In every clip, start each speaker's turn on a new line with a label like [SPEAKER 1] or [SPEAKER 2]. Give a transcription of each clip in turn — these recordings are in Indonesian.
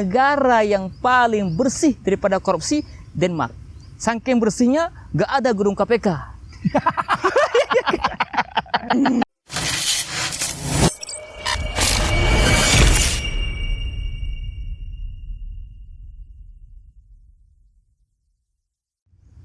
[SPEAKER 1] Negara yang paling bersih daripada korupsi, Denmark. Saking bersihnya, gak ada gedung KPK.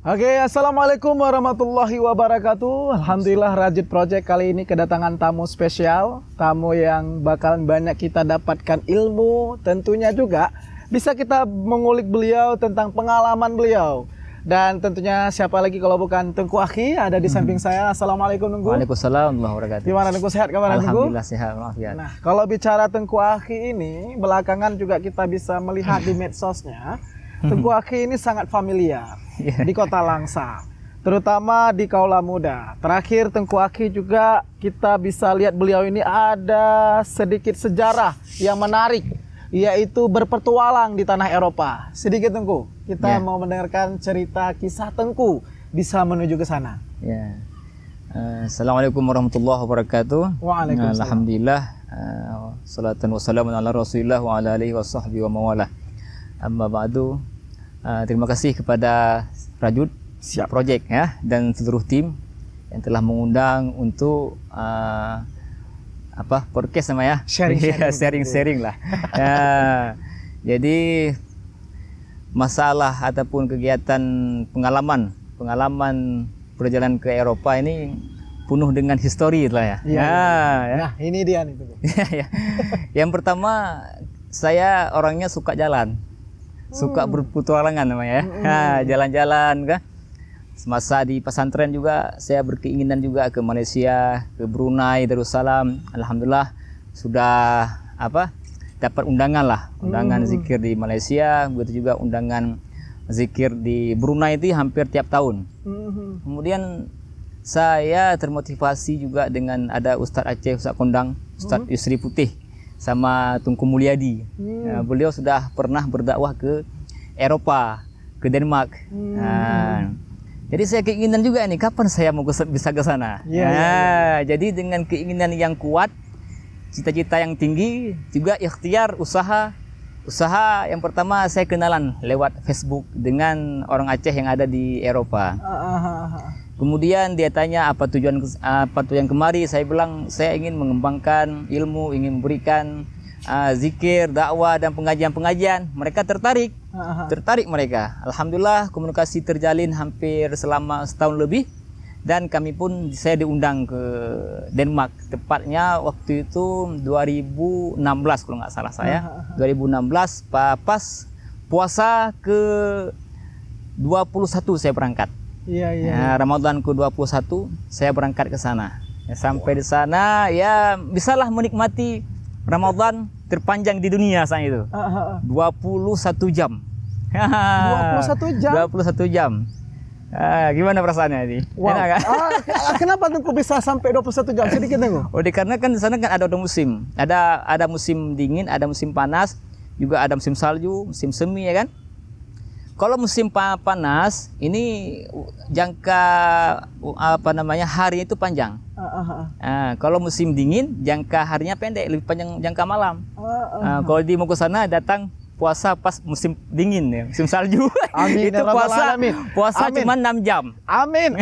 [SPEAKER 2] Oke, assalamualaikum warahmatullahi wabarakatuh. Alhamdulillah Rajut Project kali ini kedatangan tamu spesial, tamu yang bakalan banyak kita dapatkan ilmu, tentunya juga bisa kita mengulik beliau tentang pengalaman beliau. Dan tentunya siapa lagi kalau bukan Tengku Akhi ada di samping saya. Assalamualaikum Tengku.
[SPEAKER 1] Waalaikumsalam warahmatullahi wabarakatuh.
[SPEAKER 2] Gimana Tengku, sehat kabar Tengku?
[SPEAKER 1] Alhamdulillah sehat, walafiat.
[SPEAKER 2] Nah, kalau bicara Tengku Akhi ini, belakangan juga kita bisa melihat di medsosnya, Tengku Akhi ini sangat familiar di Kota Langsa, terutama di kaula muda. Terakhir Tengku Akhi juga kita bisa lihat beliau ini ada sedikit sejarah yang menarik, yaitu berpetualang di tanah Eropa. Sedikit Tengku, kita mau mendengarkan cerita kisah Tengku bisa menuju ke sana.
[SPEAKER 1] Assalamualaikum warahmatullahi wabarakatuh.
[SPEAKER 2] Waalaikumsalam.
[SPEAKER 1] Alhamdulillah, salatan wassalamu ala rasulillah wa ala alihi wa sahbihi wa mawalah. Amma ba'du, terima kasih kepada Rajut Project ya, dan seluruh tim yang telah mengundang untuk podcast namanya, sharing lah. Jadi masalah ataupun kegiatan pengalaman perjalanan ke Eropa ini penuh dengan histori lah ya.
[SPEAKER 2] Nah, ini dia nih.
[SPEAKER 1] Yang pertama, saya orangnya suka jalan. Suka berpetualangan namanya ya. Jalan-jalan kan. Semasa di pesantren juga saya berkeinginan juga ke Malaysia, ke Brunei Darussalam. Alhamdulillah sudah dapat undangan zikir di Malaysia, begitu juga undangan zikir di Brunei itu hampir tiap tahun. Kemudian saya termotivasi juga dengan ada Ustadz Aceh, Ustadz Kondang, Ustadz Yusri Putih sama Tengku Mulyadi. Beliau sudah pernah berdakwah ke Eropa, ke Denmark. Jadi saya keinginan juga nih, kapan saya mau bisa ke sana. Jadi dengan keinginan yang kuat, cita-cita yang tinggi, juga ikhtiar usaha yang pertama saya kenalan lewat Facebook dengan orang Aceh yang ada di Eropa. Kemudian dia tanya apa tujuan kemari. Saya bilang saya ingin mengembangkan ilmu, ingin memberikan zikir, dakwah dan pengajian. Mereka tertarik mereka. Alhamdulillah komunikasi terjalin hampir selama setahun lebih, dan saya diundang ke Denmark. Tepatnya waktu itu 2016 kalau nggak salah saya. 2016 pas puasa ke 21 saya berangkat. Ramadan ke-21 saya berangkat ke sana. Sampai di sana ya bisalah menikmati Ramadan terpanjang di dunia saat itu. 21 jam.
[SPEAKER 2] 21 jam.
[SPEAKER 1] 21 jam. Gimana perasaannya ini?
[SPEAKER 2] Wow.
[SPEAKER 1] Enak kan?
[SPEAKER 2] Kenapa Tengku bisa sampai 21 jam? Sedikit Tengku.
[SPEAKER 1] Karena kan di sana kan ada musim. Ada musim dingin, ada musim panas, juga ada musim salju, musim semi ya kan? Kalau musim panas ini jangka hari itu panjang. Kalau musim dingin jangka harinya pendek, lebih panjang jangka malam. Kalau di mau ke sana datang puasa pas musim dingin ya, musim salju.
[SPEAKER 2] Amin.
[SPEAKER 1] Itu puasa cuma 6 jam. Amin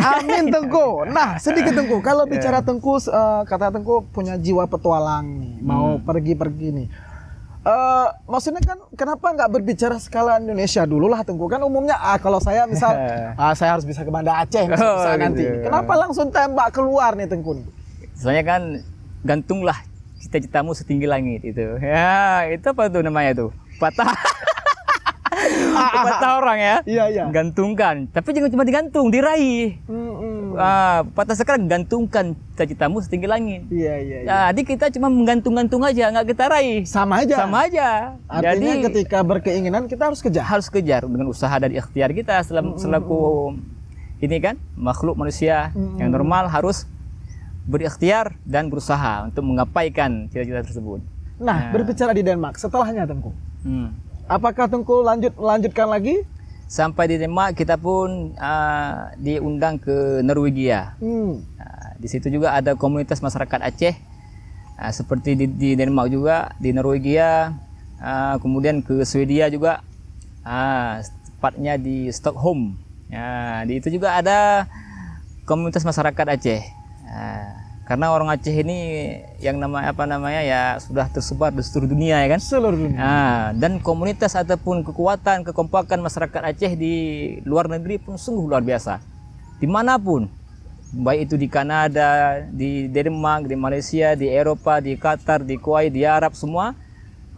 [SPEAKER 2] Tengku. Nah, sedikit Tengku. Kalau bicara Tengku, kata Tengku punya jiwa petualang nih, mau pergi-pergi nih. Maksudnya kan kenapa nggak berbicara skala Indonesia dulu lah Tengku? Kan umumnya kalau saya misal saya harus bisa ke Banda Aceh bisa nanti. Kenapa langsung tembak keluar nih Tengku nih?
[SPEAKER 1] Soalnya kan gantunglah cita-citamu setinggi langit itu. Ya, itu apa tuh namanya tuh? Patah orang ya. Iya. Gantungkan. Tapi jangan cuma digantung, diraih. Patah sekarang gantungkan cita-citamu setinggi langit.
[SPEAKER 2] Iya.
[SPEAKER 1] Jadi kita cuma menggantung-gantung aja, nggak kita raih. Sama aja.
[SPEAKER 2] Artinya ketika berkeinginan kita harus kejar.
[SPEAKER 1] Harus kejar dengan usaha dan ikhtiar kita selaku ini kan makhluk manusia yang normal harus berikhtiar dan berusaha untuk menggapaikan cita-cita tersebut.
[SPEAKER 2] Nah, berbicara di Denmark, setelahnya Tengku. Apakah Tengku lanjutkan lagi?
[SPEAKER 1] Sampai di Denmark kita pun diundang ke Norwegia. Di situ juga ada komunitas masyarakat Aceh, seperti di Denmark juga, di Norwegia kemudian ke Swedia juga, tepatnya di Stockholm. Di itu juga ada komunitas masyarakat Aceh. Karena orang Aceh ini yang ya sudah tersebar di seluruh dunia ya kan.
[SPEAKER 2] Seluruh dunia.
[SPEAKER 1] Dan komunitas ataupun kekuatan kekompakan masyarakat Aceh di luar negeri pun sungguh luar biasa. Dimanapun, baik itu di Kanada, di Denmark, di Malaysia, di Eropa, di Qatar, di Kuwait, di Arab, semua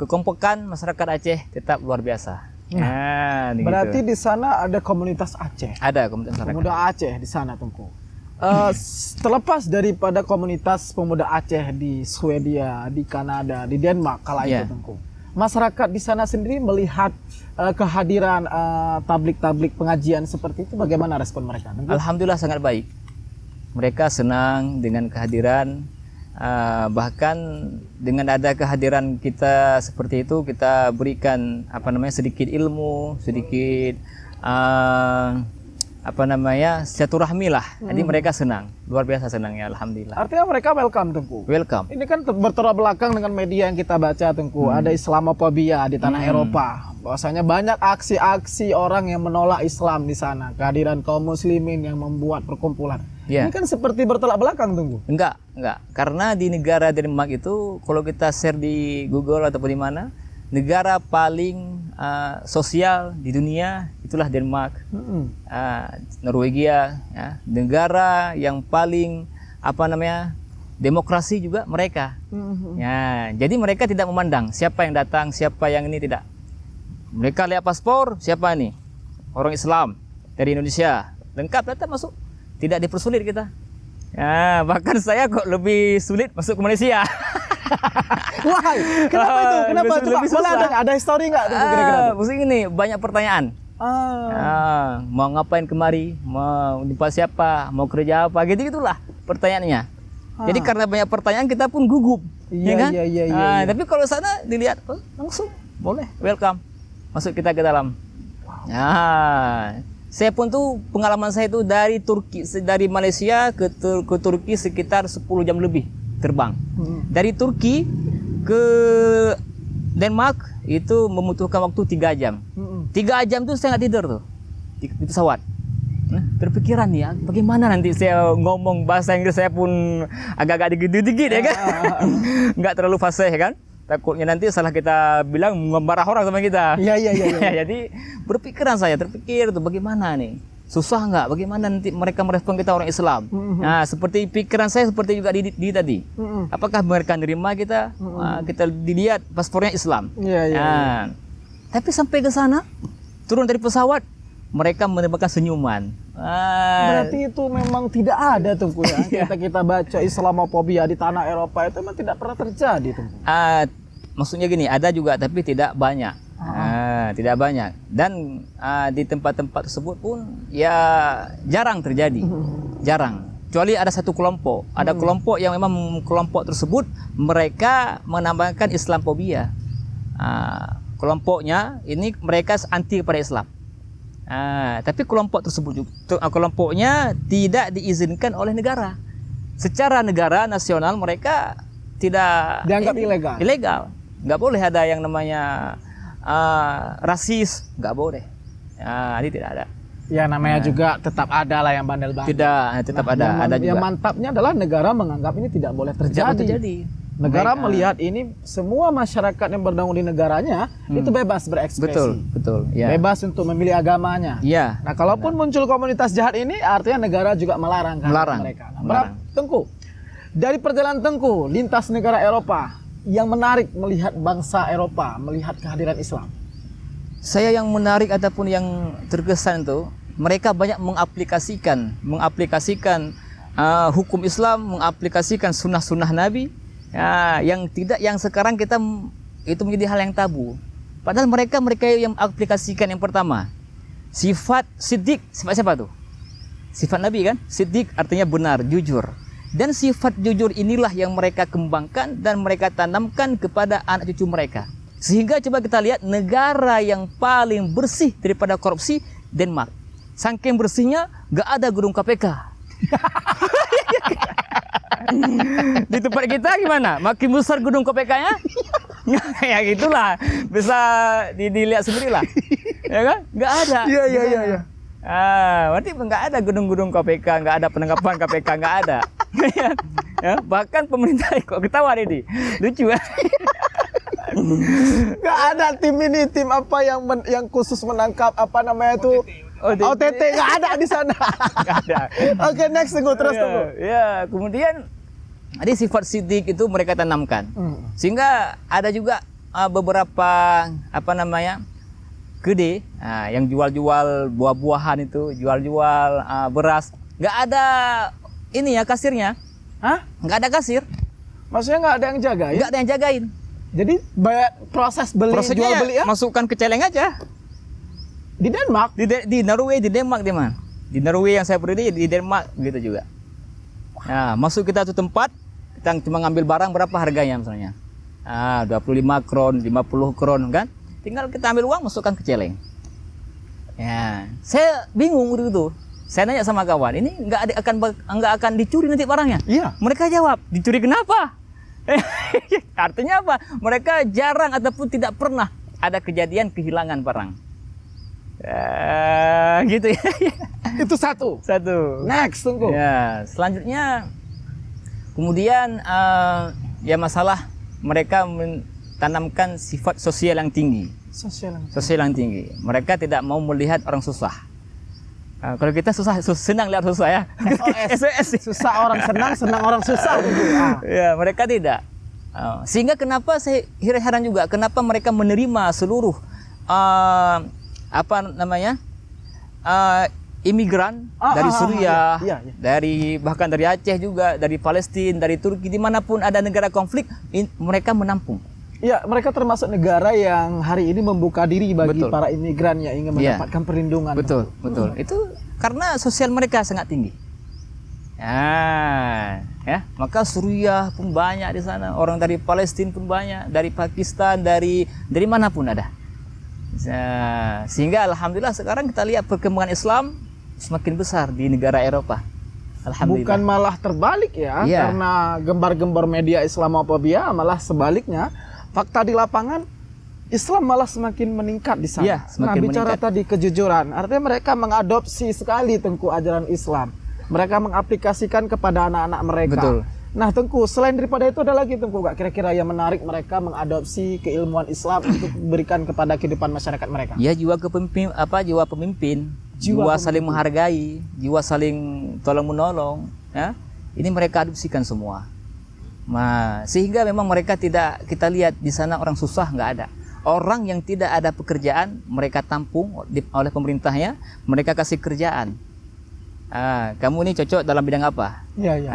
[SPEAKER 1] kekompakan masyarakat Aceh tetap luar biasa.
[SPEAKER 2] Berarti di sana ada komunitas Aceh.
[SPEAKER 1] Ada komunitas masyarakat.
[SPEAKER 2] Pemuda Aceh di sana, Tengku. Terlepas daripada komunitas pemuda Aceh di Swedia, di Kanada, di Denmark kala itu, Tengku. Masyarakat di sana sendiri melihat kehadiran tablik-tablik pengajian seperti itu, bagaimana respon mereka, Tengku?
[SPEAKER 1] Alhamdulillah sangat baik. Mereka senang dengan kehadiran, bahkan dengan ada kehadiran kita seperti itu, kita berikan sedikit ilmu, sedikit silaturahmi lah. Jadi mereka senang, luar biasa senang ya, alhamdulillah.
[SPEAKER 2] Artinya mereka welcome, Tengku.
[SPEAKER 1] Welcome.
[SPEAKER 2] Ini kan bertolak belakang dengan media yang kita baca, Tengku. Ada Islamophobia di tanah Eropa. Bahwasanya banyak aksi-aksi orang yang menolak Islam di sana. Kehadiran kaum muslimin yang membuat perkumpulan. Ini kan seperti bertolak belakang, Tengku.
[SPEAKER 1] Enggak. Karena di negara Denmark itu, kalau kita share di Google ataupun di mana, negara paling sosial di dunia itulah Denmark. Norwegia, ya, negara yang paling demokrasi juga mereka. Ya, jadi mereka tidak memandang siapa yang datang, siapa yang ini, tidak. Mereka lihat paspor, siapa nih? Orang Islam dari Indonesia, lengkap datang masuk, tidak dipersulit kita. Ya, bahkan saya kok lebih sulit masuk ke Malaysia.
[SPEAKER 2] Wah, kenapa itu? Kenapa? Coba ada histori nggak kira-kira?
[SPEAKER 1] Maksudnya ini banyak pertanyaan. Mau ngapain kemari? Mau jumpa siapa? Mau kerja apa? Gitu-gitulah pertanyaannya. Jadi karena banyak pertanyaan kita pun gugup.
[SPEAKER 2] Iya.
[SPEAKER 1] Tapi kalau sana dilihat langsung boleh, welcome. Masuk kita ke dalam. Saya pun tuh pengalaman saya itu dari Malaysia ke Turki sekitar 10 jam lebih terbang. Dari Turki ke Denmark itu membutuhkan waktu 3 jam. 3 jam tuh saya nggak tidur tuh di pesawat. Berpikiran ya, bagaimana nanti saya ngomong bahasa Inggris saya pun agak-agak dikit-dikit ya kan. Nggak terlalu fasih kan. Takutnya nanti salah kita bilang membarah orang sama kita. Iya. Jadi terpikir tuh bagaimana nih? Susah nggak? Bagaimana nanti mereka merespon kita orang Islam? Nah, seperti pikiran saya seperti juga di tadi. Apakah mereka nerima kita? Kita dilihat paspornya Islam. Iya. Tapi sampai ke sana, turun dari pesawat, mereka menebarkan senyuman.
[SPEAKER 2] Berarti itu memang tidak ada, Tengku, ya. Kita baca Islamophobia di tanah Eropa itu memang tidak pernah terjadi, Tengku.
[SPEAKER 1] Maksudnya gini, ada juga tapi tidak banyak. Tidak banyak. Dan di tempat-tempat tersebut pun ya jarang terjadi. Jarang. Kecuali ada satu kelompok. Ada kelompok yang memang kelompok tersebut mereka menambahkan Islamophobia. Kelompoknya ini mereka anti kepada Islam. Tapi kelompok tersebut kelompoknya tidak diizinkan oleh negara. Secara negara nasional mereka tidak
[SPEAKER 2] dianggap ilegal.
[SPEAKER 1] Nggak boleh ada yang namanya rasis, nggak boleh. Ini tidak ada.
[SPEAKER 2] Ya namanya juga tetap ada lah yang bandel-bandel.
[SPEAKER 1] Tidak, tetap ada. Ada juga.
[SPEAKER 2] Yang mantapnya adalah negara menganggap ini tidak boleh terjadi. Negara melihat ini semua masyarakat yang bernaung di negaranya itu bebas berekspresi. Betul. Ya. Bebas untuk memilih agamanya.
[SPEAKER 1] Iya.
[SPEAKER 2] Nah, kalaupun muncul komunitas jahat ini, artinya negara juga melarang mereka. Tengku, dari perjalanan Tengku lintas negara Eropa, yang menarik melihat bangsa Eropa, melihat kehadiran Islam?
[SPEAKER 1] Saya yang menarik ataupun yang terkesan itu, mereka banyak mengaplikasikan hukum Islam, mengaplikasikan sunnah-sunnah Nabi. Yang sekarang kita itu menjadi hal yang tabu. Padahal mereka yang aplikasikan yang pertama sifat siddiq. Sifat siapa tuh? Sifat Nabi kan? Siddiq artinya benar, jujur. Dan sifat jujur inilah yang mereka kembangkan dan mereka tanamkan kepada anak cucu mereka. Sehingga coba kita lihat negara yang paling bersih daripada korupsi, Denmark. Saking bersihnya gak ada gedung KPK. Di tempat kita gimana? Makin besar gedung KPK-nya, Ya gitulah, bisa dilihat sendiri lah, ya kan? Nggak ada.
[SPEAKER 2] Iya, iya, iya, iya.
[SPEAKER 1] Berarti nggak ada gedung-gedung KPK, nggak ada penangkapan KPK, nggak ada. Ya, bahkan pemerintah kok ketawa ini, lucu ya.
[SPEAKER 2] Nggak ada tim ini, tim apa yang khusus menangkap apa namanya itu OTT, nggak ada di sana.
[SPEAKER 1] Nggak ada.
[SPEAKER 2] Oke, next tunggu terus tunggu.
[SPEAKER 1] Ya, kemudian ada sifat sidik itu mereka tanamkan, sehingga ada juga beberapa apa namanya gede yang jual-jual buah-buahan itu, jual-jual beras, nggak ada ini ya kasirnya.
[SPEAKER 2] Hah?
[SPEAKER 1] Nggak ada kasir,
[SPEAKER 2] Maksudnya nggak ada yang jaga ya?
[SPEAKER 1] nggak ada yang jagain.
[SPEAKER 2] Jadi proses beli
[SPEAKER 1] Prosesnya
[SPEAKER 2] jual beli ya
[SPEAKER 1] masukkan ke celeng aja.
[SPEAKER 2] di Denmark.
[SPEAKER 1] Di Norway, di Denmark di mana? Di Norway yang saya pergi di Denmark gitu juga. Nah, masuk kita ke tempat, kita cuma ngambil barang berapa harganya misalnya. 25 kron, 50 kron kan? Tinggal kita ambil uang, masukkan ke celeng. Ya, saya bingung gitu. Saya nanya sama kawan, ini nggak akan dicuri nanti barangnya?
[SPEAKER 2] Iya.
[SPEAKER 1] Mereka jawab, dicuri kenapa? Artinya apa? Mereka jarang ataupun tidak pernah ada kejadian kehilangan barang. Gitu ya.
[SPEAKER 2] Itu satu.
[SPEAKER 1] Satu.
[SPEAKER 2] Next tunggu.
[SPEAKER 1] Ya, selanjutnya kemudian ya masalah mereka menanamkan sifat sosial yang tinggi. Sosial yang tinggi. Mereka tidak mau melihat orang susah. Kalau kita senang lihat susah ya. SOS.
[SPEAKER 2] Susah orang senang, senang orang susah.
[SPEAKER 1] Ya, mereka tidak. Sehingga kenapa saya heran juga kenapa mereka menerima seluruh apa namanya imigran dari Suriah,
[SPEAKER 2] iya.
[SPEAKER 1] dari bahkan dari Aceh juga, dari Palestina, dari Turki, dimanapun ada negara konflik, mereka menampung.
[SPEAKER 2] Ya, mereka termasuk negara yang hari ini membuka diri bagi
[SPEAKER 1] Betul.
[SPEAKER 2] para imigran yang ingin mendapatkan perlindungan.
[SPEAKER 1] Betul, betul. Itu karena sosial mereka sangat tinggi. Ya, maka Suriah pun banyak di sana, orang dari Palestina pun banyak, dari Pakistan, dari manapun ada. Sehingga alhamdulillah sekarang kita lihat perkembangan Islam semakin besar di negara Eropa. Alhamdulillah.
[SPEAKER 2] Bukan malah terbalik ya, karena gembar-gembar media Islamophobia, malah sebaliknya. Fakta di lapangan Islam malah semakin meningkat di sana.
[SPEAKER 1] Ya, semakin
[SPEAKER 2] bicara
[SPEAKER 1] meningkat.
[SPEAKER 2] tadi kejujuran, artinya mereka mengadopsi sekali Tengku ajaran Islam. Mereka mengaplikasikan kepada anak-anak mereka.
[SPEAKER 1] Betul.
[SPEAKER 2] Nah Tengku, selain daripada itu ada lagi Tengku gak kira-kira yang menarik mereka mengadopsi keilmuan Islam untuk berikan kepada kehidupan masyarakat mereka?
[SPEAKER 1] Ya, jiwa pemimpin, jiwa saling menghargai, jiwa saling tolong menolong, ya. Ini mereka adopsikan semua. Nah, sehingga memang mereka tidak, kita lihat di sana orang susah nggak ada. Orang yang tidak ada pekerjaan mereka tampung oleh pemerintahnya, mereka kasih kerjaan. Kamu ini cocok dalam bidang apa?
[SPEAKER 2] Iya.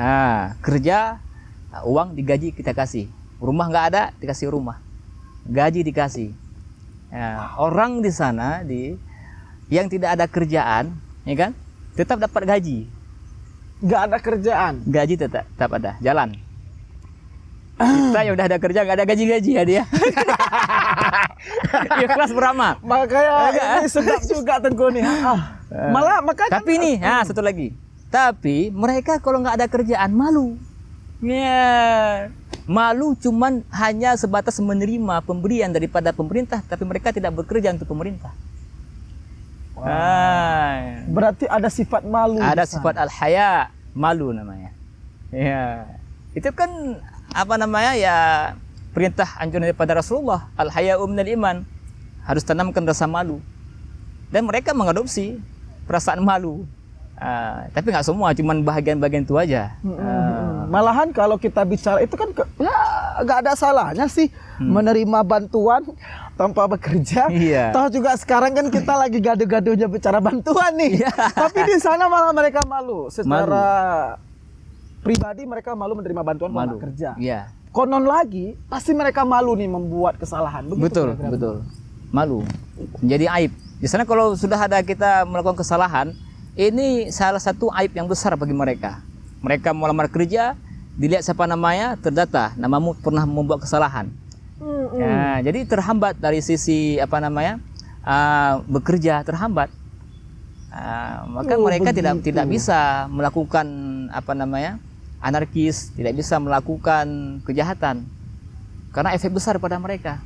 [SPEAKER 1] Kerja, uang digaji kita kasih. Rumah nggak ada dikasih rumah, gaji dikasih. Orang di sana yang tidak ada kerjaan, ya kan, tetap dapat gaji.
[SPEAKER 2] Nggak ada kerjaan.
[SPEAKER 1] Gaji tetap ada, jalan. Kita ya udah ada kerja nggak ada gaji ya dia. Ya kelas beramal.
[SPEAKER 2] Makanya ini sedap juga Tengku nih. Malah makanya.
[SPEAKER 1] Tapi nih, satu lagi. Tapi mereka kalau nggak ada kerjaan malu. Ya, malu cuman hanya sebatas menerima pemberian daripada pemerintah, tapi mereka tidak bekerja untuk pemerintah.
[SPEAKER 2] Berarti ada sifat malu.
[SPEAKER 1] Ada sifat al-haya, malu namanya. Ya, itu kan apa namanya ya, perintah anjuran daripada Rasulullah, al-haya'u minal iman, harus tanamkan rasa malu, dan mereka mengadopsi perasaan malu. Tapi nggak semua, cuman bagian-bagian itu aja.
[SPEAKER 2] Malahan kalau kita bicara itu kan nggak ada salahnya sih menerima bantuan tanpa bekerja.
[SPEAKER 1] Iya.
[SPEAKER 2] Toh juga sekarang kan kita lagi gaduh-gaduhnya bicara bantuan nih. Tapi di sana malah mereka malu secara pribadi, mereka malu menerima bantuan tanpa kerja.
[SPEAKER 1] Iya.
[SPEAKER 2] Konon lagi pasti mereka malu nih membuat kesalahan. Begitu,
[SPEAKER 1] betul. Malu. Menjadi aib. Di sana kalau sudah ada kita melakukan kesalahan, ini salah satu aib yang besar bagi mereka. Mereka mau lamar kerja, dilihat siapa namanya, terdata, namamu pernah membuat kesalahan. Ya, jadi terhambat dari sisi apa namanya, bekerja terhambat. Maka mereka tidak bisa melakukan apa namanya, anarkis, tidak bisa melakukan kejahatan. karena efek besar pada mereka.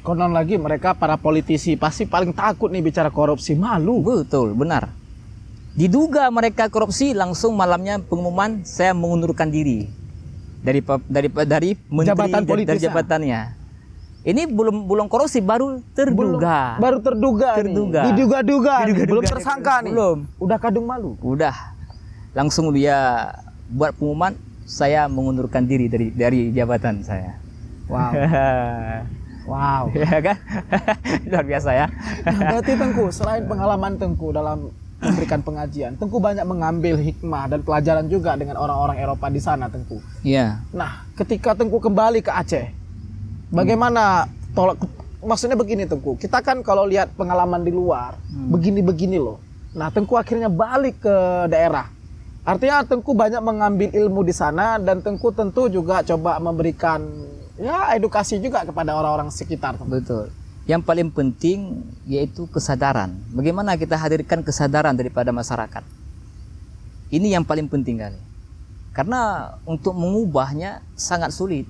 [SPEAKER 2] Konon lagi mereka para politisi pasti paling takut nih bicara korupsi, malu.
[SPEAKER 1] Betul, benar. Diduga mereka korupsi, langsung malamnya pengumuman saya mengundurkan diri dari menteri,
[SPEAKER 2] Jabatan
[SPEAKER 1] dari
[SPEAKER 2] politisnya.
[SPEAKER 1] jabatannya. Ini belum korupsi, baru terduga.
[SPEAKER 2] Baru terduga.
[SPEAKER 1] Terduga.
[SPEAKER 2] Nih. Diduga-duga. nih.
[SPEAKER 1] Diduga-duga
[SPEAKER 2] Belum
[SPEAKER 1] nih.
[SPEAKER 2] tersangka nih.
[SPEAKER 1] Belum.
[SPEAKER 2] Udah kadung malu.
[SPEAKER 1] Udah, langsung dia buat pengumuman saya mengundurkan diri dari jabatan saya.
[SPEAKER 2] Wow. Wow.
[SPEAKER 1] Ya kan? Luar biasa ya.
[SPEAKER 2] Berarti Tengku, selain pengalaman Tengku dalam memberikan pengajian, Tengku banyak mengambil hikmah dan pelajaran juga dengan orang-orang Eropa di sana, Tengku.
[SPEAKER 1] Iya.
[SPEAKER 2] Nah, ketika Tengku kembali ke Aceh, bagaimana maksudnya begini Tengku, kita kan kalau lihat pengalaman di luar, begini-begini loh. Nah, Tengku akhirnya balik ke daerah. Artinya Tengku banyak mengambil ilmu di sana dan Tengku tentu juga coba memberikan ya edukasi juga kepada orang-orang sekitar.
[SPEAKER 1] Betul. Yang paling penting yaitu kesadaran. Bagaimana kita hadirkan kesadaran daripada masyarakat. Ini yang paling penting kali. Karena untuk mengubahnya sangat sulit.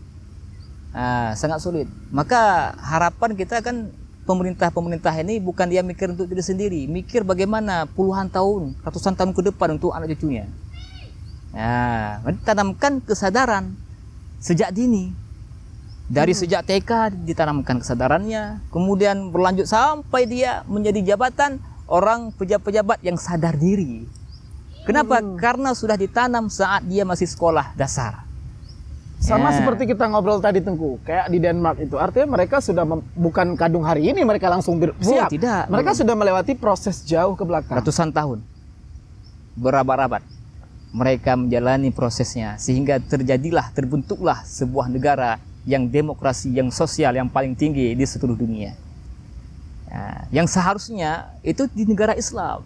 [SPEAKER 1] Sangat sulit. Maka harapan kita kan pemerintah ini bukan dia mikir untuk diri sendiri, mikir bagaimana puluhan tahun, ratusan tahun ke depan untuk anak cucunya. Tanamkan kesadaran sejak dini. Dari sejak TK ditanamkan kesadarannya, kemudian berlanjut sampai dia menjadi jabatan, orang pejabat-pejabat yang sadar diri. Kenapa? Karena sudah ditanam saat dia masih sekolah dasar.
[SPEAKER 2] Sama seperti kita ngobrol tadi Tengku, kayak di Denmark itu. Artinya mereka sudah bukan kadung hari ini mereka langsung siap.
[SPEAKER 1] Tidak.
[SPEAKER 2] Mereka sudah melewati proses jauh ke belakang.
[SPEAKER 1] Ratusan tahun. Berabad-abad. Mereka menjalani prosesnya sehingga terbentuklah sebuah negara yang demokrasi, yang sosial, yang paling tinggi di seluruh dunia. Yang seharusnya itu di negara Islam.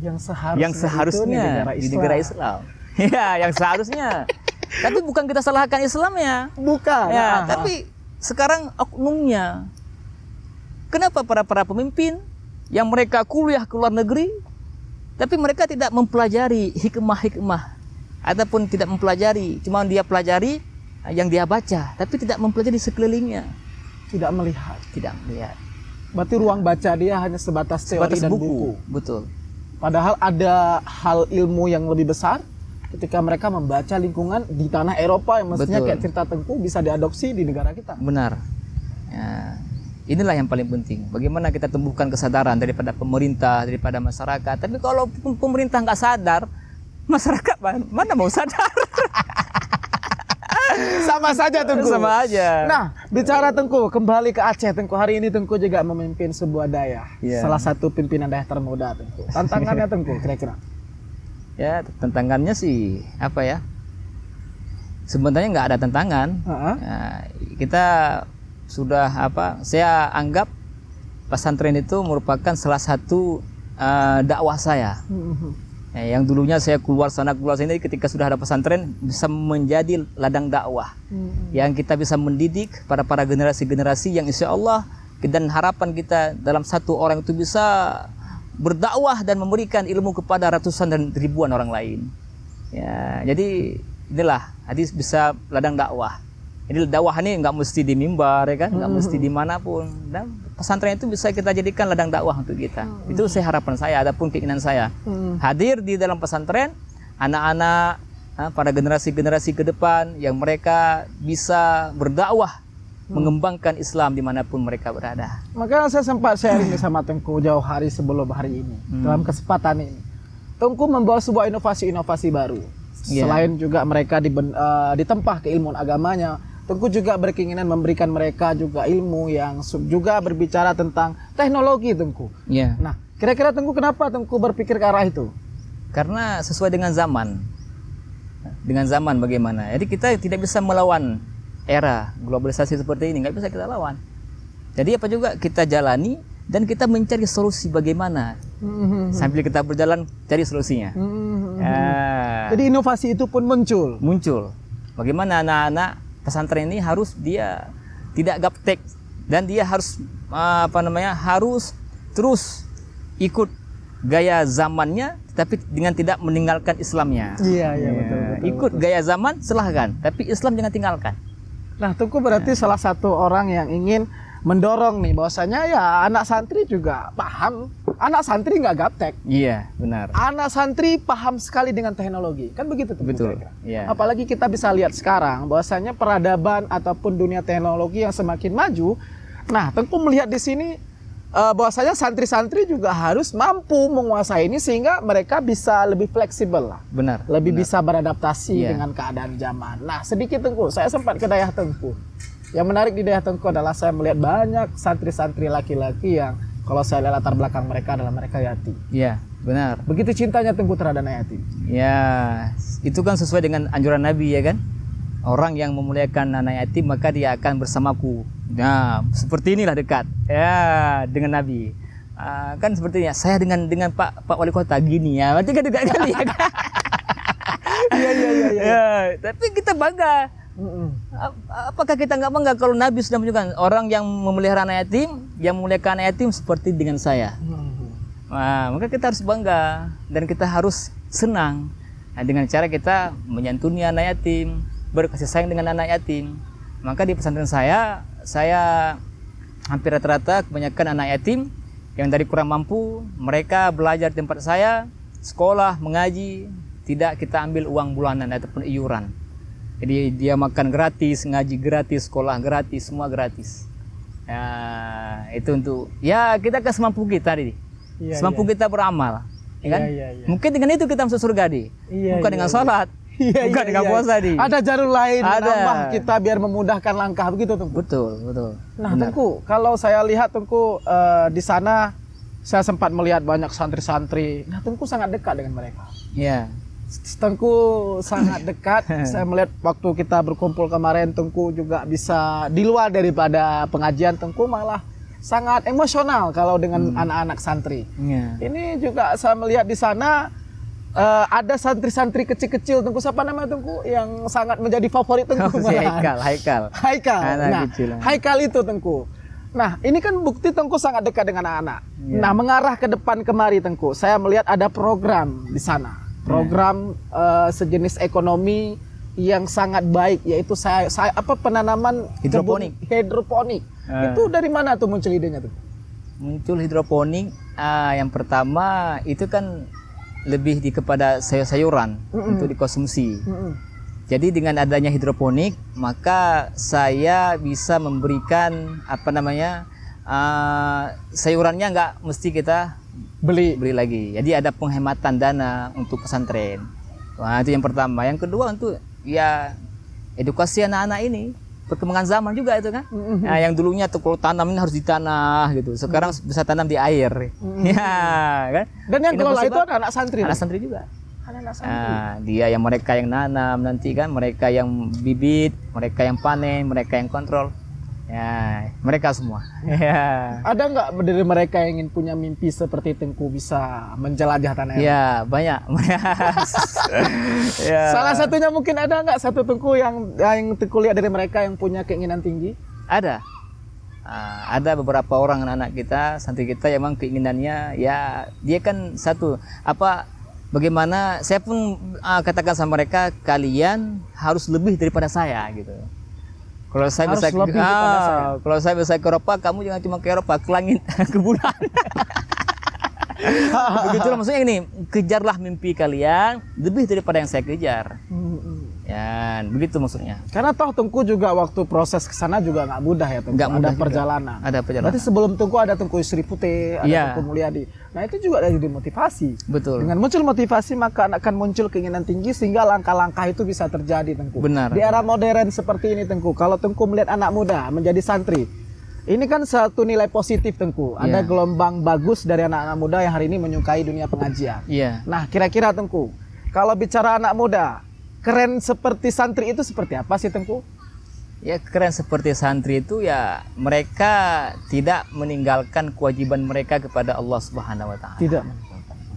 [SPEAKER 2] Yang
[SPEAKER 1] seharusnya di negara Islam. Ya, yang seharusnya. Tapi bukan kita salahkan Islamnya.
[SPEAKER 2] Bukan.
[SPEAKER 1] Ya, tapi sekarang oknumnya. Kenapa para pemimpin yang mereka kuliah ke luar negeri, tapi mereka tidak mempelajari hikmah-hikmah, ataupun tidak mempelajari, cuma dia pelajari yang dia baca, tapi tidak mempelajari sekelilingnya.
[SPEAKER 2] Tidak melihat. Berarti ruang baca dia hanya sebatas teori dan buku.
[SPEAKER 1] Betul.
[SPEAKER 2] Padahal ada hal ilmu yang lebih besar ketika mereka membaca lingkungan di tanah Eropa yang mestinya kayak cerita Tengku bisa diadopsi di negara kita.
[SPEAKER 1] Benar. Ya, inilah yang paling penting. Bagaimana kita tumbuhkan kesadaran daripada pemerintah, daripada masyarakat. Tapi kalau pemerintah nggak sadar, masyarakat mana mau sadar?
[SPEAKER 2] Sama saja Tengku.
[SPEAKER 1] Sama aja.
[SPEAKER 2] Nah, bicara Tengku, kembali ke Aceh Tengku. Hari ini Tengku juga memimpin sebuah daerah. Salah satu pimpinan daerah termuda Tengku. Tantangannya Tengku kira-kira?
[SPEAKER 1] Ya, tantangannya sih apa ya? Sebenarnya nggak ada tantangan. Kita sudah saya anggap pesantren itu merupakan salah satu dakwah saya. Yang dulunya saya keluar sana keluar sini, ketika sudah ada pesantren bisa menjadi ladang dakwah. Yang kita bisa mendidik para generasi-generasi yang insya Allah, dan harapan kita dalam satu orang itu bisa berdakwah dan memberikan ilmu kepada ratusan dan ribuan orang lain. Ya, jadi inilah hadis bisa ladang dakwah. Jadi dakwah ini nggak mesti di mimbar, ya kan? Nggak mesti dimanapun. Dan pesantren itu bisa kita jadikan ladang dakwah untuk kita. Itu harapan saya, adapun keinginan saya. Hadir di dalam pesantren, anak-anak, pada generasi-generasi ke depan yang mereka bisa berdakwah, mengembangkan Islam dimanapun mereka berada.
[SPEAKER 2] Makanya saya sempat sharing sama Tengku jauh hari sebelum hari ini. Dalam kesempatan ini, Tengku membawa sebuah inovasi-inovasi baru. Selain juga mereka ditempah keilmuan agamanya, Tengku juga berkeinginan memberikan mereka juga ilmu yang juga berbicara tentang teknologi Tengku. Nah, kira-kira Tengku kenapa Tengku berpikir ke arah itu?
[SPEAKER 1] Karena sesuai dengan zaman. Dengan zaman bagaimana? Jadi kita tidak bisa melawan era globalisasi seperti ini, nggak bisa kita lawan. Jadi apa juga kita jalani dan kita mencari solusi bagaimana. Sambil kita berjalan cari solusinya.
[SPEAKER 2] Jadi inovasi itu pun muncul.
[SPEAKER 1] Bagaimana anak-anak pesantren ini harus dia tidak gaptek dan dia harus harus terus ikut gaya zamannya, tapi dengan tidak meninggalkan Islamnya.
[SPEAKER 2] Iya betul.
[SPEAKER 1] Ikut gaya zaman silahkan, tapi Islam jangan tinggalkan.
[SPEAKER 2] Nah, Tengku berarti salah satu orang yang ingin mendorong nih bahwasanya ya anak santri juga paham. Anak santri nggak gaptek.
[SPEAKER 1] Iya, benar.
[SPEAKER 2] Anak santri paham sekali dengan teknologi. Kan begitu Tengku.
[SPEAKER 1] Betul.
[SPEAKER 2] kira-kira.
[SPEAKER 1] Iya.
[SPEAKER 2] Apalagi kita bisa lihat sekarang bahwasanya peradaban ataupun dunia teknologi yang semakin maju. Nah, Tengku melihat di sini bahwasanya santri-santri juga harus mampu menguasai ini sehingga mereka bisa lebih fleksibel lah.
[SPEAKER 1] Benar.
[SPEAKER 2] Lebih
[SPEAKER 1] benar.
[SPEAKER 2] bisa beradaptasi
[SPEAKER 1] Iya.
[SPEAKER 2] dengan keadaan zaman. Nah, sedikit Tengku, saya sempat ke Dayah Tengku. Yang menarik di Dayah Tengku adalah saya melihat banyak santri-santri laki-laki yang kalau saya lihat latar belakang mereka adalah mereka yatim.
[SPEAKER 1] Iya, benar.
[SPEAKER 2] Begitu cintanya Tengku terhadap anak yatim.
[SPEAKER 1] Ya, itu kan sesuai dengan anjuran Nabi ya kan. Orang yang memuliakan anak yatim maka dia akan bersamaku. Nah, seperti inilah dekat ya dengan Nabi. Kan sepertinya saya dengan Pak Wali Kota gini ya. Berarti kan dekat kali ya. Kan?
[SPEAKER 2] Iya.
[SPEAKER 1] Ya, tapi kita bangga. Apakah kita nggak bangga kalau Nabi sudah menunjukkan orang yang memelihara anak yatim, yang memuliakan anak yatim seperti dengan saya. Nah, maka kita harus bangga dan kita harus senang dengan cara kita menyantuni anak yatim, berkasih sayang dengan anak yatim. Maka di pesantren saya hampir rata-rata kebanyakan anak yatim yang dari kurang mampu, mereka belajar di tempat saya, sekolah, mengaji, tidak kita ambil uang bulanan ataupun iuran. Jadi dia makan gratis, ngaji gratis, sekolah gratis, semua gratis. Ya, itu untuk ya kita ke semampu kita nih.
[SPEAKER 2] Iya,
[SPEAKER 1] Semampu kita beramal, ya kan?
[SPEAKER 2] Iya.
[SPEAKER 1] Mungkin dengan itu kita masuk surga di.
[SPEAKER 2] Iya,
[SPEAKER 1] Bukan
[SPEAKER 2] iya,
[SPEAKER 1] dengan
[SPEAKER 2] iya.
[SPEAKER 1] sholat, bukan dengan puasa di.
[SPEAKER 2] Ada jalur lain
[SPEAKER 1] Ada.
[SPEAKER 2] menambah kita biar memudahkan langkah begitu Tengku.
[SPEAKER 1] Betul.
[SPEAKER 2] Nah,
[SPEAKER 1] Benar.
[SPEAKER 2] Tengku, kalau saya lihat Tengku di sana saya sempat melihat banyak santri-santri. Nah, Tengku sangat dekat dengan mereka.
[SPEAKER 1] Ya,
[SPEAKER 2] Tengku sangat dekat. Saya melihat waktu kita berkumpul kemarin, Tengku juga bisa di luar daripada pengajian, Tengku malah sangat emosional kalau dengan anak-anak santri.
[SPEAKER 1] ya.
[SPEAKER 2] Ini juga saya melihat di sana ada santri-santri kecil-kecil, Tengku, siapa namanya Tengku yang sangat menjadi favorit Tengku?
[SPEAKER 1] Si
[SPEAKER 2] malahan.
[SPEAKER 1] Haikal.
[SPEAKER 2] Haikal.
[SPEAKER 1] Anak
[SPEAKER 2] Nah,
[SPEAKER 1] kecil.
[SPEAKER 2] Haikal itu Tengku. Nah, ini kan bukti Tengku sangat dekat dengan anak-anak.
[SPEAKER 1] Iya.
[SPEAKER 2] Nah, mengarah ke depan kemari Tengku, saya melihat ada program di sana. Program sejenis ekonomi yang sangat baik, yaitu penanaman
[SPEAKER 1] Hidroponik.
[SPEAKER 2] kebun hidroponik. Itu dari mana tuh muncul idenya tuh?
[SPEAKER 1] Muncul hidroponik. Yang pertama itu kan lebih kepada sayur-sayuran untuk dikonsumsi. Jadi dengan adanya hidroponik, maka saya bisa memberikan sayurannya nggak mesti kita beli lagi. Jadi ada penghematan dana untuk pesantren. Wah, itu yang pertama. Yang kedua untuk ya edukasi anak-anak ini. Perkembangan zaman juga itu kan. Nah, yang dulunya tuh kalau tanam ini harus di tanah gitu. Sekarang bisa tanam di air. Ya, kan?
[SPEAKER 2] Dan yang kelola
[SPEAKER 1] Inovasi
[SPEAKER 2] itu ada anak santri.
[SPEAKER 1] anak santri juga.
[SPEAKER 2] Anak santri.
[SPEAKER 1] Dia yang mereka yang nanam nanti kan, mereka yang bibit, mereka yang panen, mereka yang kontrol. Ya, mereka semua. Ya.
[SPEAKER 2] Ada nggak dari mereka yang ingin punya mimpi seperti Tengku bisa menjelajah tanah air?
[SPEAKER 1] Ya, banyak. Ya.
[SPEAKER 2] Salah satunya mungkin ada nggak satu Tengku yang Tengku lihat dari mereka yang punya keinginan tinggi?
[SPEAKER 1] Ada. Ada beberapa orang anak-anak kita, santri kita yang memang keinginannya ya dia kan bagaimana saya pun katakan sama mereka, kalian harus lebih daripada saya gitu. Kalau saya
[SPEAKER 2] Harus
[SPEAKER 1] bisa
[SPEAKER 2] lebih daripada saya.
[SPEAKER 1] kalau saya bisa ke Eropa, kamu jangan cuma ke Eropa, ke langit, ke bulan. Begitulah maksudnya ini, kejarlah mimpi kalian lebih daripada yang saya kejar. Ya, begitu maksudnya.
[SPEAKER 2] Karena toh Tengku juga waktu proses ke sana juga nggak mudah ya Tengku.
[SPEAKER 1] Nggak mudah
[SPEAKER 2] Ada
[SPEAKER 1] juga.
[SPEAKER 2] perjalanan.
[SPEAKER 1] Ada perjalanan.
[SPEAKER 2] Berarti sebelum Tengku ada Tengku Sri Putih, ada
[SPEAKER 1] Iya.
[SPEAKER 2] Tengku Mulyadi. Nah itu juga ada jadi motivasi.
[SPEAKER 1] Betul.
[SPEAKER 2] Dengan muncul motivasi maka akan muncul keinginan tinggi sehingga langkah-langkah itu bisa terjadi Tengku.
[SPEAKER 1] Benar.
[SPEAKER 2] Di era modern seperti ini Tengku, kalau Tengku melihat anak muda menjadi santri, ini kan satu nilai positif Tengku. Ada
[SPEAKER 1] Iya.
[SPEAKER 2] gelombang bagus dari anak-anak muda yang hari ini menyukai dunia pengajian.
[SPEAKER 1] Iya.
[SPEAKER 2] Nah, kira-kira Tengku, kalau bicara anak muda, keren seperti santri itu seperti apa sih Tengku?
[SPEAKER 1] Ya, keren seperti santri itu ya mereka tidak meninggalkan kewajiban mereka kepada Allah Subhanahu wa taala.
[SPEAKER 2] Tidak.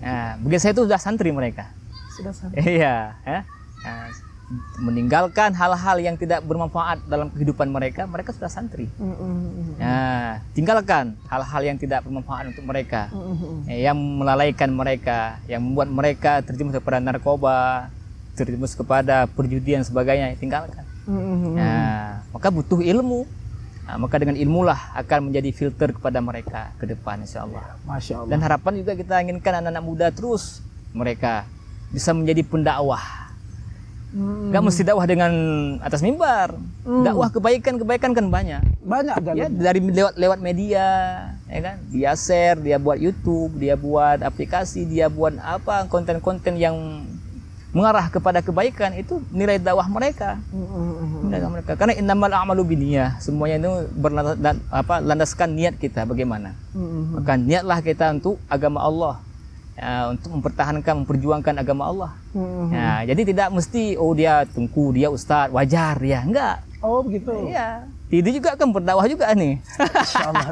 [SPEAKER 1] Nah, bagi saya itu sudah santri mereka.
[SPEAKER 2] Sudah santri.
[SPEAKER 1] Iya, ya. Nah, meninggalkan hal-hal yang tidak bermanfaat dalam kehidupan mereka, mereka sudah santri. Nah, tinggalkan hal-hal yang tidak bermanfaat untuk mereka, yang melalaikan mereka, yang membuat mereka terjerumus kepada narkoba, terjerumus kepada perjudian sebagainya, tinggalkan. Nah, maka butuh ilmu. Nah, maka dengan ilmulah akan menjadi filter kepada mereka ke depan, insya Allah.
[SPEAKER 2] Masya Allah.
[SPEAKER 1] Dan harapan juga kita inginkan anak-anak muda terus mereka bisa menjadi pendakwah. Gak mesti dakwah dengan atas mimbar. Dakwah kebaikan kan banyak.
[SPEAKER 2] Banyak jalan.
[SPEAKER 1] Ya, dari lewat media, ya kan? Dia share, dia buat YouTube, dia buat aplikasi, dia buat apa konten-konten yang mengarah kepada kebaikan, itu nilai dakwah mereka. Karena innamal a'malu binniyah, semuanya itu landaskan niat kita bagaimana. Maka niatlah kita untuk agama Allah, ya, untuk mempertahankan, memperjuangkan agama Allah. Ya, jadi tidak mesti dia tengku, dia ustaz, wajar ya, enggak.
[SPEAKER 2] Oh begitu.
[SPEAKER 1] Iya. Dia juga kan berdakwah juga nih.
[SPEAKER 2] Insyaallah.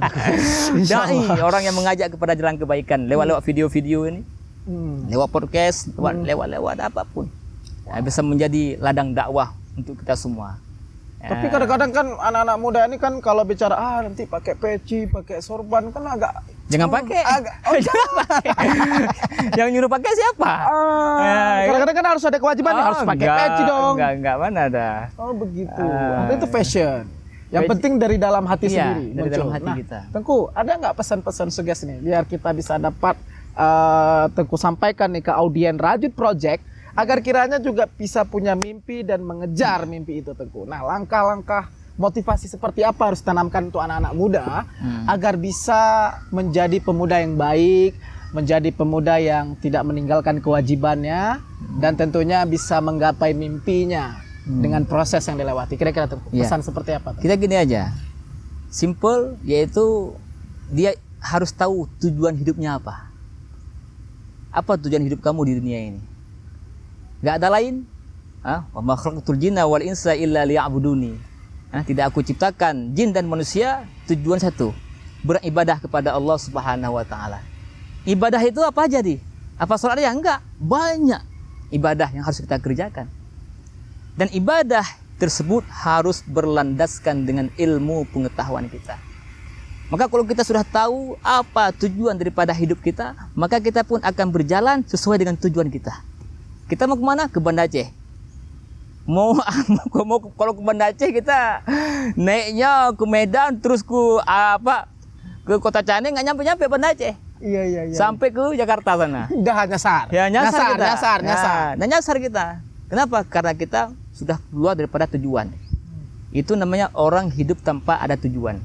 [SPEAKER 1] Dai, orang yang mengajak kepada jalan kebaikan lewat video-video ini. Lewat podcast, lewat apapun. Ya, bisa menjadi ladang dakwah untuk kita semua. Ya.
[SPEAKER 2] Tapi kadang-kadang kan anak-anak muda ini kan kalau bicara nanti pakai peci, pakai sorban kan agak
[SPEAKER 1] jangan pakai. Jangan pakai. Yang nyuruh pakai siapa?
[SPEAKER 2] Kadang-kadang kan harus ada kewajiban harus pakai peci dong.
[SPEAKER 1] Enggak, mana ada.
[SPEAKER 2] Oh begitu. Itu fashion. Yang penting dari dalam hati sendiri.
[SPEAKER 1] Dari dalam hati kita.
[SPEAKER 2] Tengku, ada nggak pesan-pesan sugesti nih biar kita bisa dapat Tengku sampaikan nih ke audien Rajut Project agar kiranya juga bisa punya mimpi dan mengejar mimpi itu, Tengku. Nah, langkah-langkah motivasi seperti apa harus ditanamkan untuk anak-anak muda agar bisa menjadi pemuda yang baik, menjadi pemuda yang tidak meninggalkan kewajibannya dan tentunya bisa menggapai mimpinya dengan proses yang dilewati. Kira-kira Tengku, pesan seperti apa, Tengku?
[SPEAKER 1] Kita gini aja. Simple, yaitu dia harus tahu tujuan hidupnya apa. Apa tujuan hidup kamu di dunia ini? Gak ada lain. Wa ma khalaqtul jinna wal insa illa liya'buduni. Tidak aku ciptakan jin dan manusia tujuan satu, beribadah kepada Allah Subhanahu wa taala. Ibadah itu apa aja, Di? Apa sholat aja? Enggak, banyak ibadah yang harus kita kerjakan. Dan ibadah tersebut harus berlandaskan dengan ilmu pengetahuan kita. Maka kalau kita sudah tahu apa tujuan daripada hidup kita, maka kita pun akan berjalan sesuai dengan tujuan kita. Kita mau kemana? Ke Banda Aceh. Kalau ke Banda Aceh kita naiknya ke Medan terus ke Kota Caneng, nggak nyampe Banda Aceh.
[SPEAKER 2] Iya.
[SPEAKER 1] Sampai ke Jakarta sana.
[SPEAKER 2] Udah nyasar.
[SPEAKER 1] Ya, nyasar
[SPEAKER 2] kita.
[SPEAKER 1] Nyasar kita. Kenapa? Karena kita sudah keluar daripada tujuan. Itu namanya orang hidup tanpa ada tujuan.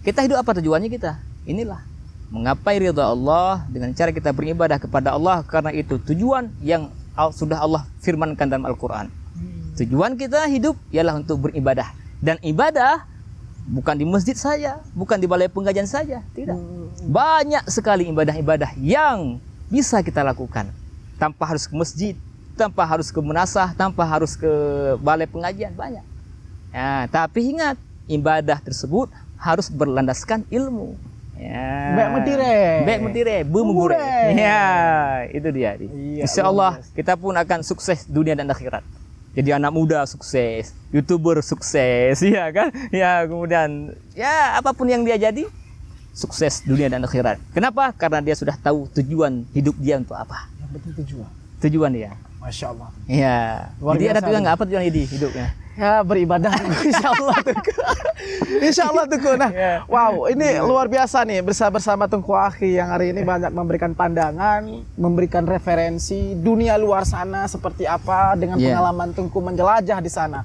[SPEAKER 1] Kita hidup apa tujuannya kita? Inilah menggapai ridha Allah dengan cara kita beribadah kepada Allah, karena itu tujuan yang sudah Allah firmankan dalam Al-Quran. Tujuan kita hidup ialah untuk beribadah, dan ibadah bukan di masjid saja, bukan di balai pengajian saja, tidak. Banyak sekali ibadah-ibadah yang bisa kita lakukan tanpa harus ke masjid, tanpa harus ke munasah, tanpa harus ke balai pengajian, banyak. Ya, tapi ingat, ibadah tersebut harus berlandaskan ilmu. Ya. Bek medire, bumugure. Ya, itu dia. Iya, Insyaallah kita pun akan sukses dunia dan akhirat. Jadi anak muda sukses, YouTuber sukses, ya kan? Ya, kemudian ya apapun yang dia jadi, sukses dunia dan akhirat. Kenapa? Karena dia sudah tahu tujuan hidup dia untuk apa.
[SPEAKER 2] Yang penting tujuan.
[SPEAKER 1] Tujuan dia.
[SPEAKER 2] Masya Allah.
[SPEAKER 1] Iya. Jadi ada tujuan nggak? Apa tujuan hidupnya?
[SPEAKER 2] Ya, beribadah. Insyaallah Tengku. Insyaallah Tengku. Nah, wow, ini luar biasa nih bersama Tengku Akhi yang hari ini banyak memberikan pandangan, memberikan referensi dunia luar sana seperti apa dengan pengalaman Tengku menjelajah di sana.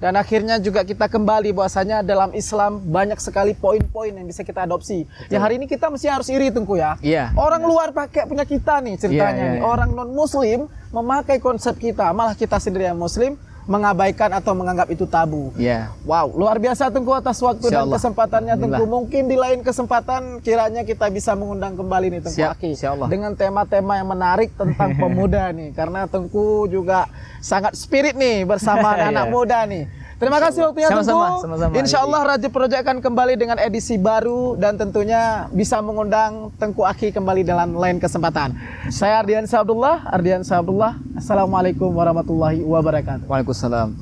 [SPEAKER 2] Dan akhirnya juga kita kembali bahwasanya dalam Islam banyak sekali poin-poin yang bisa kita adopsi. Yang hari ini kita mesti harus iri Tengku ya. Orang luar pakai punya kita nih ceritanya nih. Orang non muslim memakai konsep kita, malah kita sendiri yang muslim mengabaikan atau menganggap itu tabu. Wow, luar biasa Tengku atas waktu dan kesempatannya Tengku. Mungkin di lain kesempatan kiranya kita bisa mengundang kembali nih Tengku Akhi dengan tema-tema yang menarik tentang pemuda nih, karena Tengku juga sangat spirit nih bersama anak muda nih. Terima kasih waktunya Tengku. Insyaallah Rajut Project akan kembali dengan edisi baru dan tentunya bisa mengundang Tengku Akhi kembali dalam lain kesempatan. Saya Ardiansyah Abdullah. Assalamualaikum warahmatullahi wabarakatuh.
[SPEAKER 1] Waalaikumsalam.